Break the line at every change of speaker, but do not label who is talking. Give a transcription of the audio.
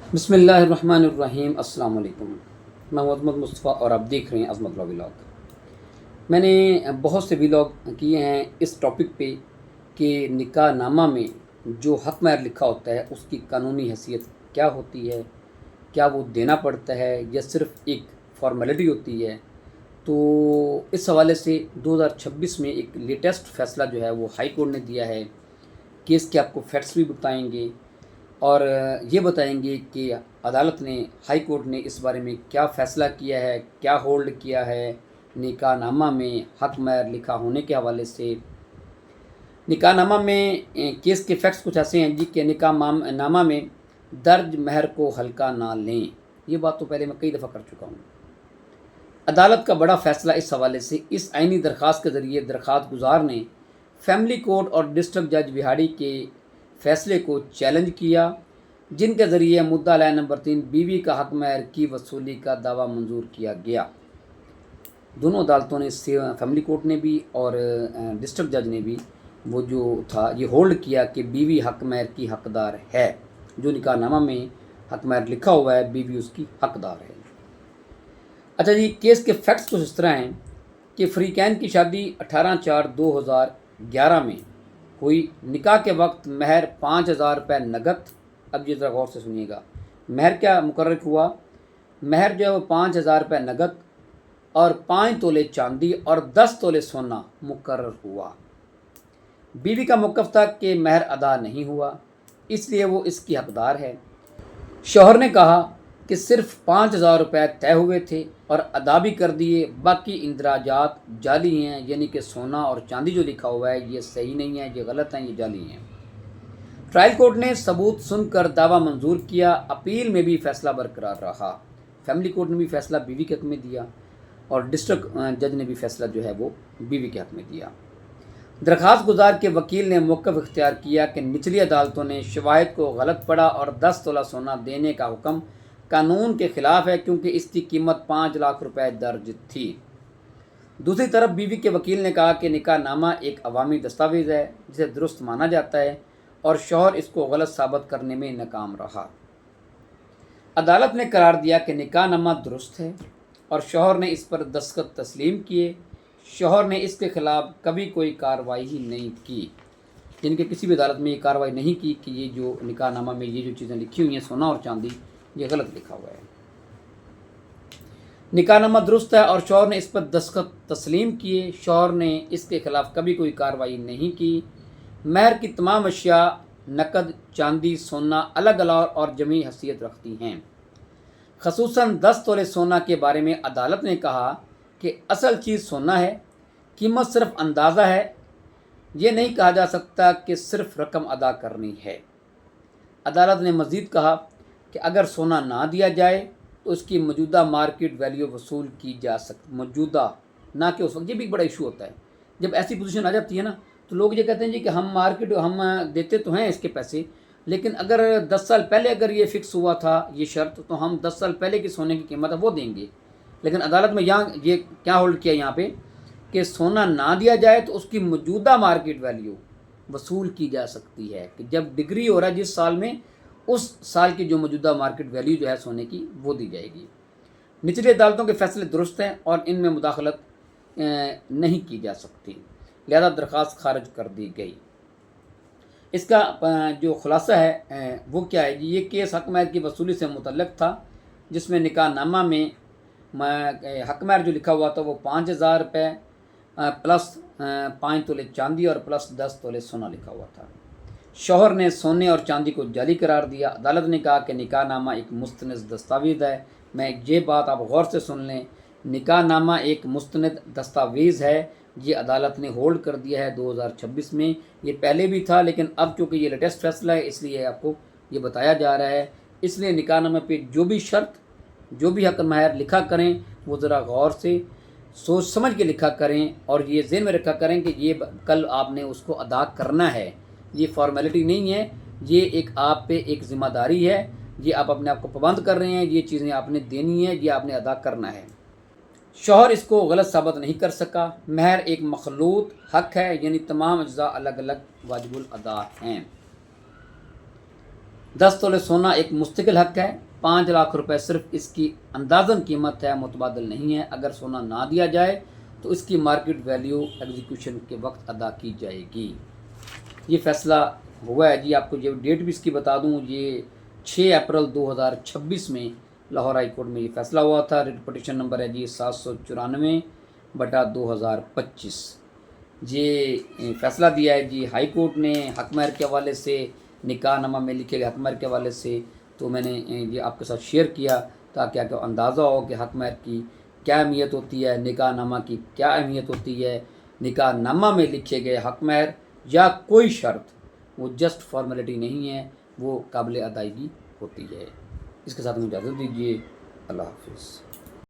बिस्मिल्लाहिर्रहमानिर्रहीम। अस्सलाम वालेकुम। मैं मोहम्मद मुस्तफ़ा और आप देख रहे हैं अज़मत लॉ व्लॉग। मैंने बहुत से व्लॉग किए हैं इस टॉपिक पे कि निकाह नामा में जो हक़ महर लिखा होता है उसकी कानूनी हैसियत क्या होती है, क्या वो देना पड़ता है या सिर्फ़ एक फ़ॉर्मेलिटी होती है। तो इस हवाले से 2026 में एक लेटेस्ट फ़ैसला जो है वो हाई कोर्ट ने दिया है। केस के आपको फैक्ट्स भी बताएंगे और ये बताएंगे कि अदालत ने, हाई कोर्ट ने इस बारे में क्या फ़ैसला किया है, क्या होल्ड किया है निकाहनामा में हक़ महर लिखा होने के हवाले से। निकाहनामा में केस के फैक्ट्स कुछ ऐसे हैं जी कि नामा में दर्ज महर को हल्का ना लें। ये बात तो पहले मैं कई दफ़ा कर चुका हूँ। अदालत का बड़ा फ़ैसला इस हवाले से इस आइनी दरख्वास्त के ज़रिए दरख्वास्त गुजार ने फैमिली कोर्ट और डिस्ट्रिक्ट जज बिहाड़ी के फ़ैसले को चैलेंज किया, जिनके ज़रिए मुद्दा अलैह नंबर 3 बीवी का हक़ महर की वसूली का दावा मंजूर किया गया। दोनों अदालतों ने, फैमिली कोर्ट ने भी और डिस्ट्रिक्ट जज ने भी, वो जो था ये होल्ड किया कि बीवी हक़ महर की हक़दार है। जो निकाहनामा में हक़ महर लिखा हुआ है बीवी उसकी हक़दार है। अच्छा जी, केस के फैक्ट्स कुछ इस तरह हैं कि फ़रीक़ैन की शादी 18/4/2011 में हुई। निकाह के वक्त महर 5,000 रुपये नगद। अब ये ज़रा गौर से सुनिएगा, महर क्या मुकर्रर हुआ। महर जो है वो 5,000 रुपये नगद और 5 तोले चांदी और 10 तोले सोना मुकर्रर हुआ। बीवी का मौक़िफ़ था कि महर अदा नहीं हुआ, इसलिए वो इसकी हक़दार है। शौहर ने कहा कि सिर्फ 5,000 रुपये तय हुए थे और अदा भी कर दिए, बाकी इंदराजात जाली हैं, यानी कि सोना और चांदी जो लिखा हुआ है ये सही नहीं है, ये गलत हैं, ये जाली हैं। ट्रायल कोर्ट ने सबूत सुनकर दावा मंजूर किया। अपील में भी फ़ैसला बरकरार रहा। फैमिली कोर्ट ने भी फ़ैसला बीवी के हक़ में दिया और डिस्ट्रिक्ट जज ने भी फ़ैसला जो है वो बीवी के हक़ में दिया। दरख्वास्त गुजार के वकील ने मौक़िफ़ इख्तियार किया कि निचली अदालतों ने शवाहिद को गलत पढ़ा और 10 तोला सोना देने का हुक्म कानून के ख़िलाफ़ है, क्योंकि इसकी कीमत 5 लाख रुपए दर्ज थी। दूसरी तरफ बीवी के वकील ने कहा कि निकाहनामा एक अवामी दस्तावेज़ है जिसे दुरुस्त माना जाता है और शौहर इसको गलत साबित करने में नाकाम रहा। अदालत ने करार दिया कि निकाहनामा दुरुस्त है और शौहर ने इस पर दस्तखत तस्लीम किए। शौहर ने इसके ख़िलाफ़ कभी कोई कार्रवाई ही नहीं की, यानी कि किसी भी अदालत में ये कार्रवाई नहीं की कि ये जो निकाहनामा में ये जो चीज़ें लिखी हुई हैं सोना और चांदी ये गलत लिखा हुआ है। निकाहनामा दुरुस्त है और शौहर ने इस पर दस्तखत तस्लीम किए। शौहर ने इसके ख़िलाफ़ कभी कोई कार्रवाई नहीं की। महर की तमाम अशिया नकद, चांदी, सोना अलग अलग और जमी हैसियत रखती हैं। ख़ुसूसन 10 तोले सोना के बारे में अदालत ने कहा कि असल चीज़ सोना है, कीमत सिर्फ अंदाज़ा है, ये नहीं कहा जा सकता कि सिर्फ रकम अदा करनी है। अदालत ने मज़ीद कहा कि अगर सोना ना दिया जाए तो उसकी मौजूदा मार्केट वैल्यू वसूल की जा सकती, मौजूदा, ना कि उस वक्त। ये भी बड़ा इशू होता है जब ऐसी पोजीशन आ जाती है ना, तो लोग ये कहते हैं जी कि हम देते तो हैं इसके पैसे, लेकिन अगर 10 साल पहले अगर ये फ़िक्स हुआ था ये शर्त, तो हम 10 साल पहले की सोने की कीमत है वो देंगे। लेकिन अदालत में यहाँ ये क्या होल्ड किया यहाँ पे कि सोना ना दिया जाए तो उसकी मौजूदा मार्केट वैल्यू वसूल की जा सकती है, कि जब डिग्री हो रहा है जिस साल में, उस साल की जो मौजूदा मार्केट वैल्यू जो है सोने की वो दी जाएगी। निचली अदालतों के फैसले दुरुस्त हैं और इनमें मुदाखलत नहीं की जा सकती, लिहाजा दरख्वास्त खारिज कर दी गई। इसका जो खुलासा है वो क्या है जी, ये केस हक़ महर की वसूली से मुतल्लिक़ था, जिसमें निकाहनामा में हक़ महर जो लिखा हुआ था वो 5,000 रुपये प्लस 5 तोले चांदी और प्लस 10 तोले सोना लिखा हुआ था। शौहर ने सोने और चांदी को जाली करार दिया। अदालत ने कहा कि निकाहनामा एक मुस्तनद दस्तावेज़ है। मैं ये बात आप गौर से सुन लें, निकाहनामा एक मुस्तनद दस्तावेज़ है। ये अदालत ने होल्ड कर दिया है 2026 में। ये पहले भी था, लेकिन अब चूँकि ये लेटेस्ट फैसला है इसलिए आपको ये बताया जा रहा है। इसलिए निकाहनामे पे जो भी शर्त, जो भी हक़ महर लिखा करें वो ज़रा गौर से सोच समझ के लिखा करें और ये ज़हन में रखा करें कि ये कल आपने उसको अदा करना है। ये फॉर्मेलिटी नहीं है, ये एक आप पे एक ज़िम्मेदारी है। ये आप अपने आप को पाबंद कर रहे हैं, ये चीज़ें आपने देनी है, ये आपने अदा करना है। शौहर इसको गलत साबित नहीं कर सका। महर एक मखलूत हक़ है, यानी तमाम अज्जा अलग अलग वाजिबुल अदा हैं। 10 तोले सोना एक मुस्तकिल हक है। 5 लाख रुपए सिर्फ इसकी अंदाज़न कीमत है, मुतबादल नहीं है। अगर सोना ना दिया जाए तो इसकी मार्केट वैल्यू एग्जीक्यूशन के वक्त अदा की जाएगी। ये फ़ैसला हुआ है जी। आपको ये डेट भी इसकी बता दूँ, ये 6 अप्रैल 2026 में लाहौर हाई कोर्ट में ये फ़ैसला हुआ था। रिट पटिशन नंबर है जी 794/2025। ये फ़ैसला दिया है जी हाई कोर्ट ने हक महर के हवाले से, निकाह नामा में लिखे गए हक महर के हवाले से। तो मैंने ये आपके साथ शेयर किया ताकि आपको अंदाज़ा हो कि हक महर की क्या अहमियत होती है, निकाह नामा की क्या अहमियत होती है। निकाह नामा में लिखे गए हक महर या कोई शर्त वो जस्ट फॉर्मेलिटी नहीं है, वो काबिल अदायगी होती है। इसके साथ मुझे इजाज़त दीजिए। अल्लाह हाफ़िज़।